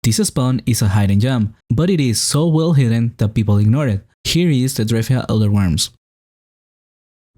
This spawn is a hidden gem, but it is so well hidden that people ignore it. Here is the Drefia Elder Wyrms.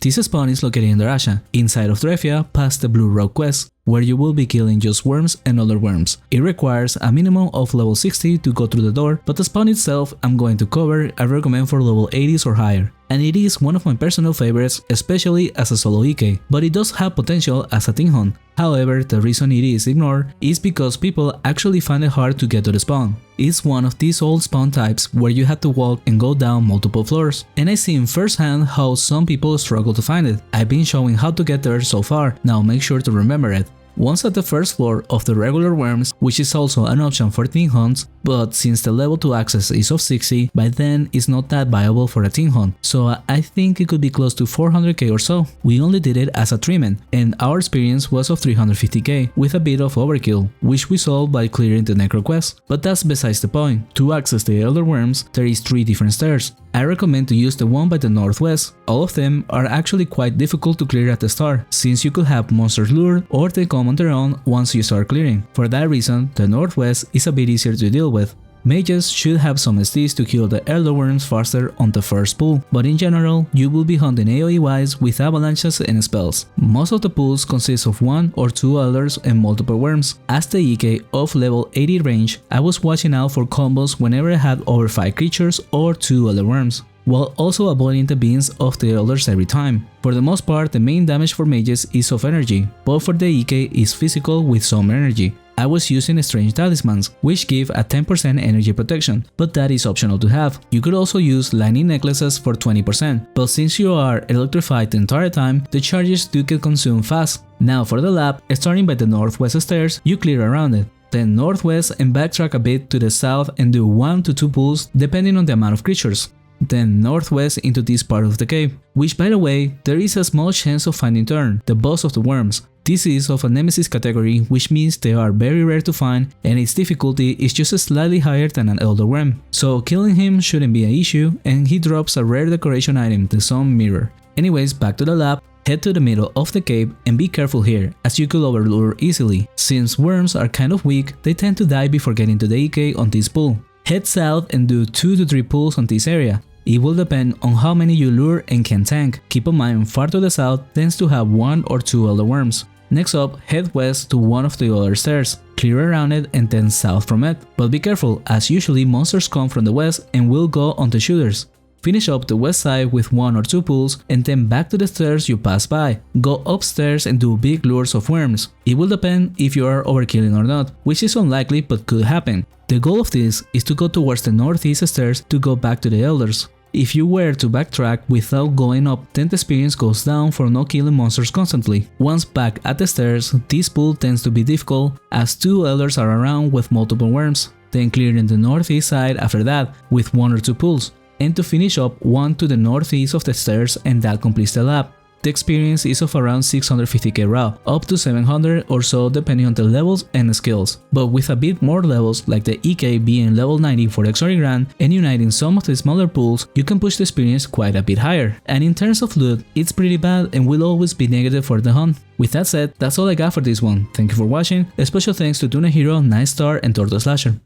This spawn is located in Drefia, inside of Drefia past the Blue Rock quest, where you will be killing just worms and other worms. It requires a minimum of level 60 to go through the door, but the spawn itself I'm going to cover. I recommend for level 80s or higher. And it is one of my personal favorites, especially as a solo EK, but it does have potential as a team hunt. However, the reason it is ignored is because people actually find it hard to get to the spawn. It's one of these old spawn types where you have to walk and go down multiple floors, and I've seen firsthand how some people struggle to find it. I've been showing how to get there so far, now make sure to remember it. Once at the first floor of the regular worms, which is also an option for team hunts, but since the level to access is of 60, by then it's not that viable for a team hunt, so I think it could be close to 400k or so. We only did it as a treatment, and our experience was of 350k, with a bit of overkill, which we solved by clearing the necro quest. But that's besides the point. To access the Elder Wyrms, there is 3 different stairs. I recommend to use the one by the northwest. All of them are actually quite difficult to clear at the start, since you could have monsters lured or they come on their own once you start clearing. For that reason, the northwest is a bit easier to deal with. Mages should have some STs to kill the Elder Wyrms faster on the first pull, but in general, you will be hunting AoE wise with avalanches and spells. Most of the pulls consist of 1 or 2 elders and multiple worms. As the EK of level 80 range, I was watching out for combos whenever I had over 5 creatures or 2 elder worms, while also avoiding the beams of the elders every time. For the most part, the main damage for mages is of energy, but for the EK is physical with some energy. I was using strange talismans, which give a 10% energy protection, but that is optional to have. You could also use lightning necklaces for 20%, but since you are electrified the entire time, the charges do get consumed fast. Now for the lab, starting by the northwest stairs, you clear around it. Then northwest and backtrack a bit to the south and do 1 to 2 pulls depending on the amount of creatures. Then northwest into this part of the cave, which by the way, there is a small chance of finding Turn, the boss of the worms. This is of a nemesis category, which means they are very rare to find and its difficulty is just slightly higher than an Elder Wyrm. So killing him shouldn't be an issue, and he drops a rare decoration item, the Sun Mirror. Anyways, back to the lab. Head to the middle of the cave and be careful here, as you could overlure easily. Since worms are kind of weak, they tend to die before getting to the EK on this pull. Head south and do 2 to 3 pulls on this area. It will depend on how many you lure and can tank. Keep in mind, far to the south tends to have 1 or 2 Elder Wyrms. Next up, head west to one of the other stairs, clear around it and then south from it. But be careful, as usually monsters come from the west and will go on the shooters. Finish up the west side with 1 or 2 pulls and then back to the stairs you passed by. Go upstairs and do big lures of worms. It will depend if you are overkilling or not, which is unlikely but could happen. The goal of this is to go towards the northeast stairs to go back to the elders. If you were to backtrack without going up, then the experience goes down for not killing monsters constantly. Once back at the stairs, this pull tends to be difficult as 2 elders are around with multiple worms. Then clearing the northeast side after that with 1 or 2 pulls, and to finish up 1 to the northeast of the stairs, and that completes the lab. The experience is of around 650k raw, up to 700 or so depending on the levels and skills, but with a bit more levels like the EK being level 90 for Exorgrand and uniting some of the smaller pools, you can push the experience quite a bit higher. And in terms of loot, it's pretty bad and will always be negative for the hunt. With that said, that's all I got for this one. Thank you for watching, a special thanks to Tuna Hero, Night Star and Turtle Slasher.